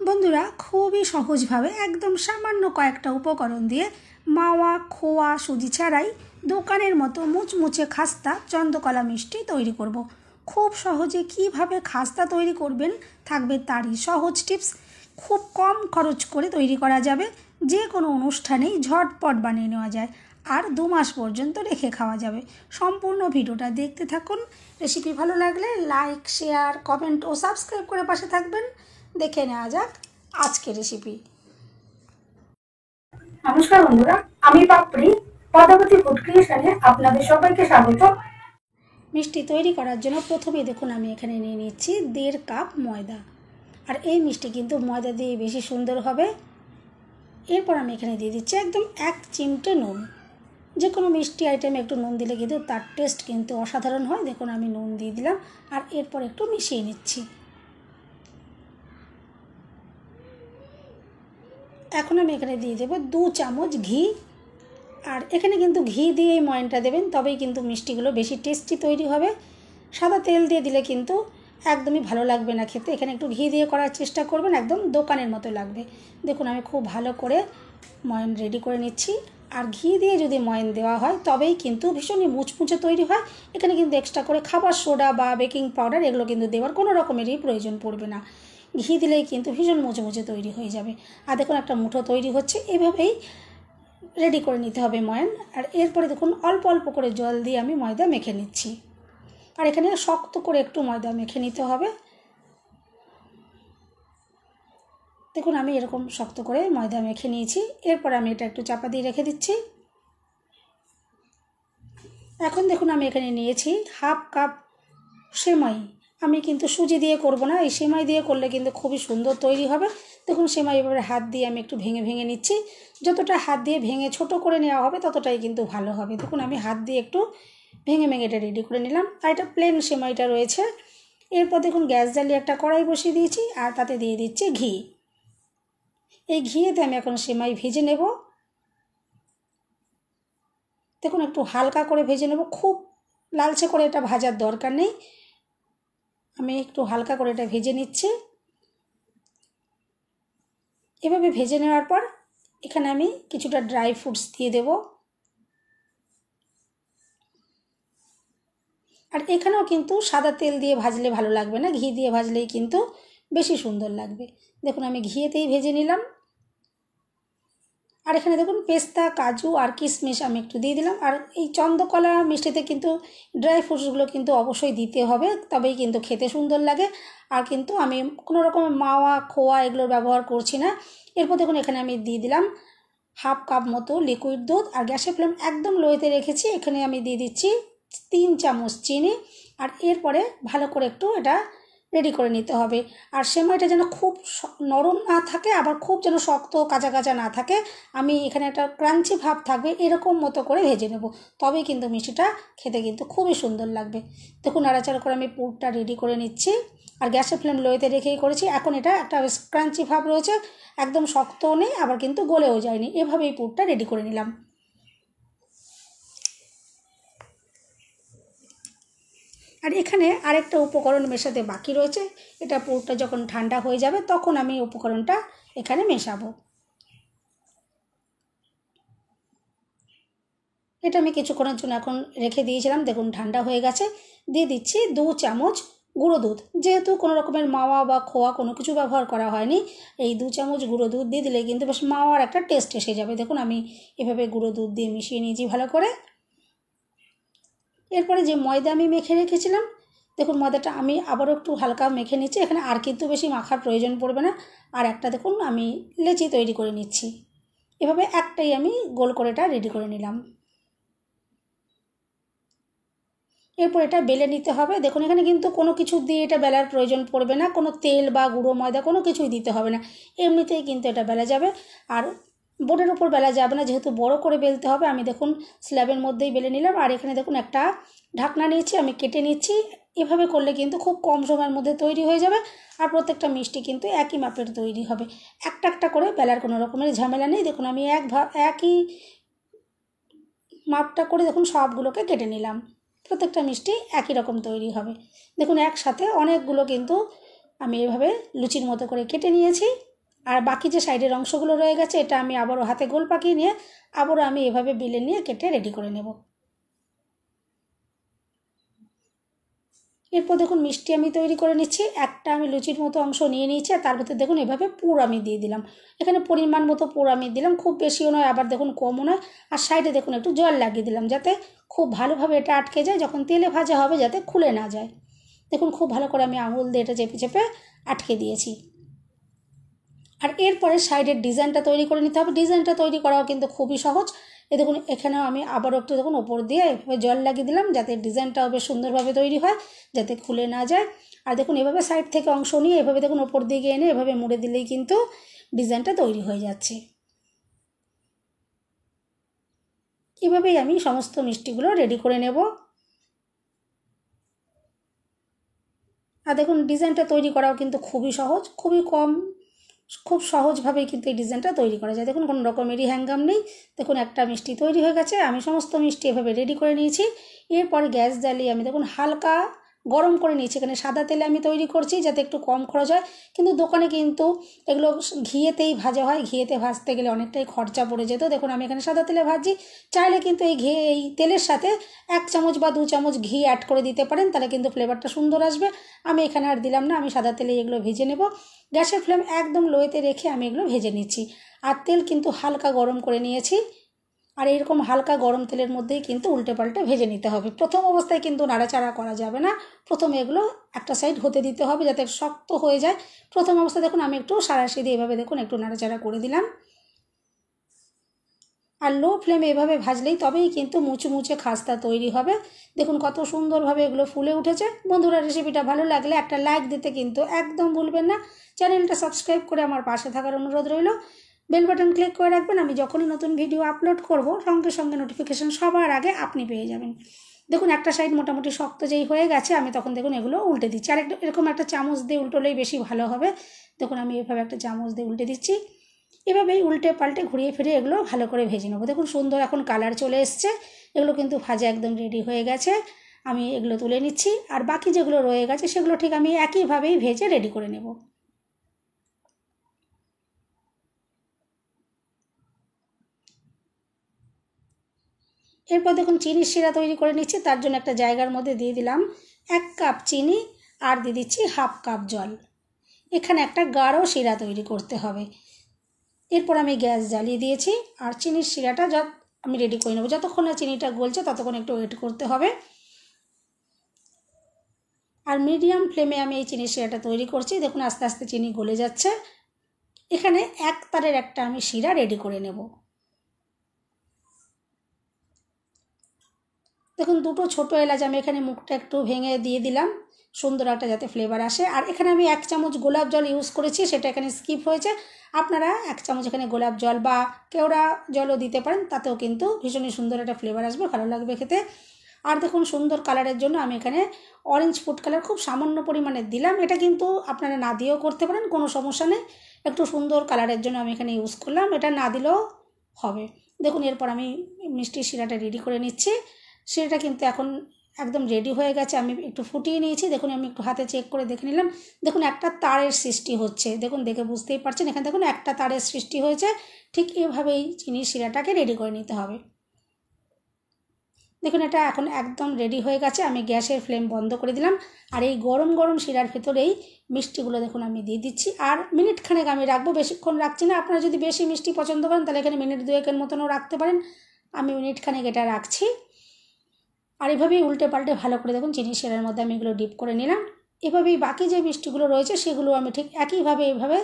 বন্ধুরা খুবই সহজভাবে একদম সামান্য কয়েকটা উপকরণ দিয়ে মাওয়া খোয়া সুজি ছাড়াই দোকানের মতো মুচমুচে খাস্তা চন্দ্রকলা মিষ্টি তৈরি করব। খুব সহজে কিভাবে খাস্তা তৈরি করবেন থাকবে তারই সহজ টিপস। খুব কম খরচ করে তৈরি করা যাবে, যে কোনো অনুষ্ঠানেই ঝটপট বানিয়ে নেওয়া যায় আর 2 মাস পর্যন্ত রেখে খাওয়া যাবে। সম্পূর্ণ ভিডিওটা দেখতে থাকুন। রেসিপি ভালো লাগলে লাইক, শেয়ার, কমেন্ট ও সাবস্ক্রাইব করে পাশে থাকবেন। দেখে নেওয়া যাক আজকের রেসিপি। নমস্কার বন্ধুরা, আমি পাপড়ি পদ্মাবতী ফুড ক্রিয়েশনে আপনাদের সবাইকে স্বাগত। মিষ্টি তৈরি করার জন্য প্রথমে দেখুন আমি এখানে নিয়ে নিচ্ছি 1.5 কাপ ময়দা। আর এই মিষ্টি কিন্তু ময়দা দিয়ে বেশি সুন্দর হবে। এরপর আমি এখানে দিয়ে দিচ্ছি একদম 1 চিমটে নুন। যে কোনো মিষ্টি আইটেমে একটু নুন দিলে কিন্তু তার টেস্ট কিন্তু অসাধারণ হয়। দেখুন আমি নুন দিয়ে দিলাম আর এরপর একটু মিশিয়ে নিচ্ছি। এখন আমি এখানে দিয়ে দেবো 2 চামচ ঘি। আর এখানে কিন্তু ঘি দিয়েই ময়নটা দেবেন, তবেই কিন্তু মিষ্টিগুলো বেশি টেস্টি তৈরি হবে। সাদা তেল দিয়ে দিলে কিন্তু একদমই ভালো লাগবে না খেতে। এখানে একটু ঘি দিয়ে করার চেষ্টা করবেন, একদম দোকানের মতো লাগবে। দেখুন আমি খুব ভালো করে ময়ন রেডি করে নিচ্ছি। আর ঘি দিয়ে যদি ময়ন দেওয়া হয় তবেই কিন্তু ভীষণই মুচমুচে তৈরি হয়। এখানে কিন্তু এক্সট্রা করে খাবার সোডা বা বেকিং পাউডার এগুলো কিন্তু দেওয়ার কোনো রকমেরই প্রয়োজন পড়বে না। ঘি দিলেই কিন্তু ভীষণ মুচমুচে তৈরি হয়ে যাবে। আর দেখুন একটা মুঠো তৈরি হচ্ছে, এভাবেই রেডি করে নিতে হবে ময়ন। আর এরপরে দেখুন অল্প অল্প করে জল দিয়ে আমি ময়দা মেখে নিচ্ছি। আর এখানে শক্ত করে একটু ময়দা মেখে নিতে হবে। দেখুন আমি এরকম শক্ত করে ময়দা মেখে নিয়েছি। এরপর আমি এটা একটু চাপা দিয়ে রেখে দিচ্ছি। এখন দেখুন আমি এখানে নিয়েছি 1/2 কাপ সেমাই। আমি কিন্তু সুজি দিয়ে করব না, এই সেমাই দিয়ে করলে কিন্তু খুবই সুন্দর তৈরি হবে। দেখুন সেমাই এবারে হাত দিয়ে আমি একটু ভেঙে ভেঙে নিচ্ছি। যতটা হাত দিয়ে ভেঙে ছোট করে নেওয়া হবে ততটাই কিন্তু ভালো হবে। দেখুন আমি হাত দিয়ে একটু ভেঙে ভেঙে এটা রেডি করে নিলাম। আর এটা প্লেন সেমাইটা রয়েছে। এরপর দেখুন গ্যাস জ্বালিয়ে একটা কড়াই বসিয়ে দিয়েছি আর তাতে দিয়ে দিচ্ছি ঘি। এই ঘিয়েতে আমি এখন সেমাই ভেজে নেব। দেখুন একটু হালকা করে ভেজে নেব, খুব লালচে করে এটা ভাজার দরকার নেই। আমি একটু হালকা করে এটা ভেজে নিচ্ছি। এভাবে ভেজে নেওয়ার পর এখানে আমি কিছুটা ড্রাই ফ্রুটস দিয়ে দেব। আর এখানেও কিন্তু সাদা তেল দিয়ে ভাজলে ভালো লাগবে না, ঘি দিয়ে ভাজলেই কিন্তু বেশি সুন্দর লাগবে। দেখুন আমি ঘিয়েতেই ভেজে নিলাম। আর এখানে দেখুন পেস্তা, কাজু আর কিশমিশ আমি একটু দিয়ে দিলাম। আর এই চন্দ্রকলা মিষ্টিতে কিন্তু ড্রাই ফ্রুটসগুলো কিন্তু অবশ্যই দিতে হবে, তবেই কিন্তু খেতে সুন্দর লাগে। আর কিন্তু আমি কোনো রকমের মাওয়া খোয়া এগুলোর ব্যবহার করছি না। এরপর দেখুন এখানে আমি দিয়ে দিলাম 1/2 কাপ মতো লিকুইড দুধ। আর গ্যাসের ফ্লেম একদম লোতে রেখেছি। এখানে আমি দিয়ে দিচ্ছি 3 চামচ চিনি। আর এরপরে ভালো করে একটু এটা রেডি করে নিতে হবে। আর সেমাইটা যেন খুব নরম না থাকে, আবার খুব যেন শক্ত কাঁচা কাঁচা না থাকে। আমি এখানে একটা ক্রাঞ্চি ভাব থাকবে এরকম মতো করে ভেজে নেব, তবেই কিন্তু মিষ্টিটা খেতে কিন্তু খুবই সুন্দর লাগবে। দেখুন নাড়াচাড়া করে আমি পুরটা রেডি করে নিচ্ছি। আর গ্যাসের ফ্লেম লোতে রেখেই করেছি। এখন এটা একটা ক্রাঞ্চি ভাব রয়েছে, একদম শক্তও নেই আবার কিন্তু গলেও যায়নি। এভাবেই পুরটা রেডি করে নিলাম। আর এখানে আরেকটা উপকরণ মেশাতে বাকি রয়েছে। এটা পুরটা যখন ঠান্ডা হয়ে যাবে তখন আমি উপকরণটা এখানে মেশাবো। এটা আমি কিছুক্ষণের জন্য এখন রেখে দিয়েছিলাম। দেখুন ঠান্ডা হয়ে গেছে। দিয়ে দিচ্ছি 2 চামচ গুঁড়ো দুধ। যেহেতু কোনো রকমের মাওয়া বা খোয়া কোনো কিছু ব্যবহার করা হয়নি, এই 2 চামচ গুঁড়ো দুধ দিয়ে দিলে কিন্তু বেশ মাওয়ার একটা টেস্ট এসে যাবে। দেখুন আমি এভাবে গুঁড়ো দুধ দিয়ে মিশিয়ে নিয়েছি ভালো করে। এরপরে যে ময়দা আমি মেখে রেখেছিলাম, দেখুন ময়দাটা আমি আবারও একটু হালকা মেখে নিচ্ছি। এখানে আর কিন্তু বেশি মাখার প্রয়োজন পড়বে না। আর একটা দেখুন আমি লেচি তৈরি করে নিচ্ছি। এভাবে একটাই আমি গোল করে এটা রেডি করে নিলাম। এরপর এটা বেলে নিতে হবে। দেখুন এখানে কিন্তু কোনো কিছু দিয়ে এটা বেলার প্রয়োজন পড়বে না, কোনো তেল বা গুঁড়ো ময়দা কোনো কিছুই দিতে হবে না, এমনিতেই কিন্তু এটা বেলা যাবে। আর বোর্ডের উপর বেলা যাবে না, যেহেতু বড় করে বেলতে হবে। আমি দেখুন স্ল্যাবের মধ্যেই বেলে নিলাম। আর এখানে দেখুন একটা ঢাকনা নিয়েছি, আমি কেটে নিচ্ছি। এভাবে করলে কিন্তু খুব কম সময়ের মধ্যে তৈরি হয়ে যাবে। আর প্রত্যেকটা মিষ্টি কিন্তু একই মাপের তৈরি হবে। একটা একটা করে বেলার কোনো রকমের ঝামেলা নেই। দেখুন আমি একই মাপটা করে দেখুন সবগুলোকে কেটে নিলাম। প্রত্যেকটা মিষ্টি একই রকম তৈরি হবে। দেখুন একসাথে অনেকগুলো কিন্তু আমি এভাবে লুচির মতো করে কেটে নিয়েছি। আর বাকি যে সাইডের অংশগুলো রয়ে গেছে এটা আমি আবারও হাতে গোল পাকিয়ে নিয়ে আবারও আমি এভাবে বেলে নিয়ে কেটে রেডি করে নেব। এরপর দেখুন মিষ্টি আমি তৈরি করে নিচ্ছি। একটা আমি লুচির মতো অংশ নিয়ে নিয়েছি আর তার ভিতরে দেখুন এভাবে পুর আমি দিয়ে দিলাম। এখানে পরিমাণ মতো পুর আমি দিলাম, খুব বেশিও নয় আবার দেখুন কমও নয়। আর সাইডে দেখুন একটু জল লাগিয়ে দিলাম যাতে খুব ভালোভাবে এটা আটকে যায়, যখন তেলে ভাজা হবে যাতে খুলে না যায়। দেখুন খুব ভালো করে আমি আঙুল দিয়ে এটা চেপে চেপে আটকে দিয়েছি। আর এরপরে সাইডের ডিজাইনটা তৈরি করে নিতে হবে। ডিজাইনটা তৈরি করাও কিন্তু খুবই সহজ। এই দেখুন এখানেও আমি আবারও একটু দেখুন ওপর দিয়ে এভাবে জল লাগিয়ে দিলাম যাতে ডিজাইনটাও বেশ সুন্দরভাবে তৈরি হয়, যাতে খুলে না যায়। আর দেখুন এভাবে সাইড থেকে অংশ নিয়ে এভাবে দেখুন ওপর দিকে এনে এভাবে মুড়ে দিলেই কিন্তু ডিজাইনটা তৈরি হয়ে যাচ্ছে। এভাবেই আমি সমস্ত মিষ্টিগুলো রেডি করে নেব। আর দেখুন ডিজাইনটা তৈরি করাও কিন্তু খুবই সহজ, খুব সহজভাবেই কিন্তু এই ডিজাইনটা তৈরি করা যায়। দেখুন কোনো রকমেরই হ্যাঙ্গাম নেই। দেখুন একটা মিষ্টি তৈরি হয়ে গেছে। আমি সমস্ত মিষ্টি এভাবে রেডি করে নিয়েছি। এরপরে গ্যাস জ্বালিয়ে আমি দেখুন হালকা গরম করে নিয়েছি। এখানে সাদা তেলে আমি তৈরি করছি যাতে একটু কম খরচ হয়, কিন্তু দোকানে কিন্তু এগুলো ঘিয়েতেই ভাজা হয়। ঘিয়েতে ভাজতে গেলে অনেকটাই খরচা পড়ে যেত। দেখুন আমি এখানে সাদা তেলে ভাজছি। চাইলে কিন্তু এই তেলের সাথে 1 চামচ বা 2 চামচ ঘি অ্যাড করে দিতে পারেন, তাহলে কিন্তু ফ্লেভারটা সুন্দর আসবে। আমি এখানে আর দিলাম না, আমি সাদা তেলে এগুলো ভেজে নেব। গ্যাসের ফ্লেম একদম লোতে রেখে আমি এগুলো ভেজে নিচ্ছি। আর তেল কিন্তু হালকা গরম করে নিয়েছি। আর এরকম হালকা গরম তেলের মধ্যেই কিন্তু উল্টে পাল্টে ভেজে নিতে হবে। প্রথম অবস্থায় কিন্তু নাড়াচাড়া করা যাবে না, প্রথমে এগুলো একটা সাইড হতে দিতে হবে যাতে শক্ত হয়ে যায়। প্রথম অবস্থায় দেখুন আমি একটু সাঁড়াশি দিয়ে এভাবে দেখুন একটু নাড়াচাড়া করে দিলাম। আর লো ফ্লেমে এভাবে ভাজলেই তবেই কিন্তু মুচমুচে খাস্তা তৈরি হবে। দেখুন কত সুন্দরভাবে এগুলো ফুলে উঠেছে। বন্ধুরা রেসিপিটা ভালো লাগলে একটা লাইক দিতে কিন্তু একদম ভুলবেন না। চ্যানেলটা সাবস্ক্রাইব করে আমার পাশে থাকার অনুরোধ রইল। বেল বাটন ক্লিক করে রাখবেন, আমি যখনই নতুন ভিডিও আপলোড করব সঙ্গে সঙ্গে নোটিফিকেশান সবার আগে আপনি পেয়ে যাবেন। দেখুন একটা সাইড মোটামুটি শক্ত যেই হয়ে গেছে আমি তখন দেখুন এগুলো উল্টে দিচ্ছি। আর এরকম একটা চামচ দিয়ে উল্টোলেই বেশি ভালো হবে। দেখুন আমি এভাবে একটা চামচ দিয়ে উল্টে দিচ্ছি। এভাবেই উল্টে পাল্টে ঘুরিয়ে ফিরিয়ে এগুলো ভালো করে ভেজে নেবো। দেখুন সুন্দর এখন কালার চলে এসছে। এগুলো কিন্তু ভাজা একদম রেডি হয়ে গেছে। আমি এগুলো তুলে নিচ্ছি। আর বাকি যেগুলো রয়ে গেছে সেগুলো ঠিক আমি একইভাবেই ভেজে রেডি করে নেব। এরপর দেখুন চিনির শিরা তৈরি করে নিচ্ছি। তার জন্য একটা জায়গার মধ্যে দিয়ে দিলাম 1 কাপ চিনি আর দিয়ে দিচ্ছি 1/2 কাপ জল। এখানে একটা গাঢ় শিরা তৈরি করতে হবে। এরপর আমি গ্যাস জ্বালিয়ে দিয়েছি আর চিনির শিরাটা আমি রেডি করে নেবো। যতক্ষণ না চিনিটা গলছে ততক্ষণ একটু ওয়েট করতে হবে। আর মিডিয়াম ফ্লেমে আমি এই চিনির শিরাটা তৈরি করছি। দেখুন আস্তে আস্তে চিনি গলে যাচ্ছে। এখানে 1 তারের একটা আমি শিরা রেডি করে নেব। দেখুন 2টো ছোটো এলাচ আমি এখানে মুখটা একটু ভেঙে দিয়ে দিলাম, সুন্দর একটা যাতে ফ্লেভার আসে। আর এখানে আমি 1 চামচ গোলাপ জল ইউজ করেছি, সেটা এখানে স্কিপ হয়েছে। আপনারা 1 চামচ এখানে গোলাপ জল বা কেওড়া জলও দিতে পারেন, তাতেও কিন্তু ভীষণই সুন্দর একটা ফ্লেভার আসবে, ভালো লাগবে খেতে। আর দেখুন সুন্দর কালারের জন্য আমি এখানে অরেঞ্জ ফুড কালার খুব সামান্য পরিমাণে দিলাম। এটা কিন্তু আপনারা না দিয়েও করতে পারেন, কোনো সমস্যা নেই। একটু সুন্দর কালারের জন্য আমি এখানে ইউজ করলাম, এটা না দিলেও হবে। দেখুন এরপর আমি মিষ্টির শিরাটা রেডি করে নিচ্ছি। শিরাটা কিন্তু এখন একদম রেডি হয়ে গেছে। আমি একটু ফুটিয়ে নিয়েছি। দেখুন আমি একটু হাতে চেক করে দেখে নিলাম। দেখুন একটা তারের সৃষ্টি হচ্ছে, দেখুন দেখে বুঝতেই পারছেন এখানে দেখুন একটা তারের সৃষ্টি হয়েছে। ঠিক এভাবেই চিনির শিরাটাকে রেডি করে নিতে হবে। দেখুন এটা এখন একদম রেডি হয়ে গেছে। আমি গ্যাসের ফ্লেম বন্ধ করে দিলাম। আর এই গরম গরম শিরার ভেতরেই মিষ্টিগুলো দেখুন আমি দিয়ে দিচ্ছি। আর মিনিট খানেক আমি রাখবো, বেশিক্ষণ রাখছি না। আপনারা যদি বেশি মিষ্টি পছন্দ করেন তাহলে এখানে মিনিট 2-1 মতনও রাখতে পারেন। আমি মিনিট খানেক এটা রাখছি। আর এভাবেই উল্টে পাল্টে ভালো করে দেখুন চিনির শিরার মধ্যে আমি এগুলো ডিপ করে নিলাম। এভাবেই বাকি যে মিষ্টিগুলো রয়েছে সেগুলো আমি ঠিক একইভাবে এইভাবে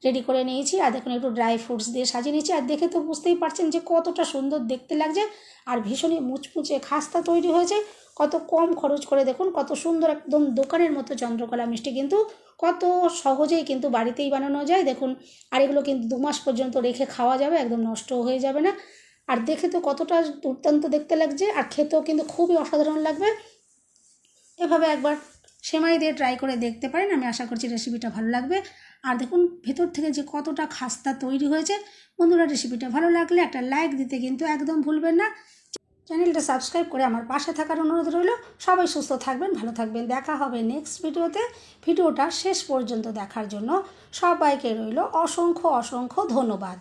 রেডি করে নিয়েছি। আর দেখুন একটু ড্রাই ফ্রুটস দিয়ে সাজিয়ে নিয়েছি। আর দেখে তো বুঝতেই পারছেন যে কতটা সুন্দর দেখতে লাগছে আর ভীষণই মুচমুচে খাস্তা তৈরি হয়েছে। কত কম খরচ করে দেখুন কত সুন্দর একদম দোকানের মতো চন্দ্রকলা মিষ্টি কিন্তু কত সহজেই কিন্তু বাড়িতেই বানানো যায়। দেখুন আর এগুলো কিন্তু 2 মাস পর্যন্ত রেখে খাওয়া যাবে, একদম নষ্ট হয়ে যাবে না। আর দেখে তো কতটা দুর্দান্ত দেখতে লাগছে আর খেতেও কিন্তু খুবই অসাধারণ লাগবে। এভাবে একবার সেমাই দিয়ে ট্রাই করে দেখতে পারেন, আমি আশা করছি রেসিপিটা ভালো লাগবে। আর দেখুন ভেতর থেকে যে কতটা খাস্তা তৈরি হয়েছে। বন্ধুরা রেসিপিটা ভালো লাগলে একটা লাইক দিতে কিন্তু একদম ভুলবেন না। চ্যানেলটা সাবস্ক্রাইব করে আমার পাশে থাকার অনুরোধ রইল। সবাই সুস্থ থাকবেন, ভালো থাকবেন। দেখা হবে নেক্সট ভিডিওতে। ভিডিওটা শেষ পর্যন্ত দেখার জন্য সবাইকে রইল অসংখ্য অসংখ্য ধন্যবাদ।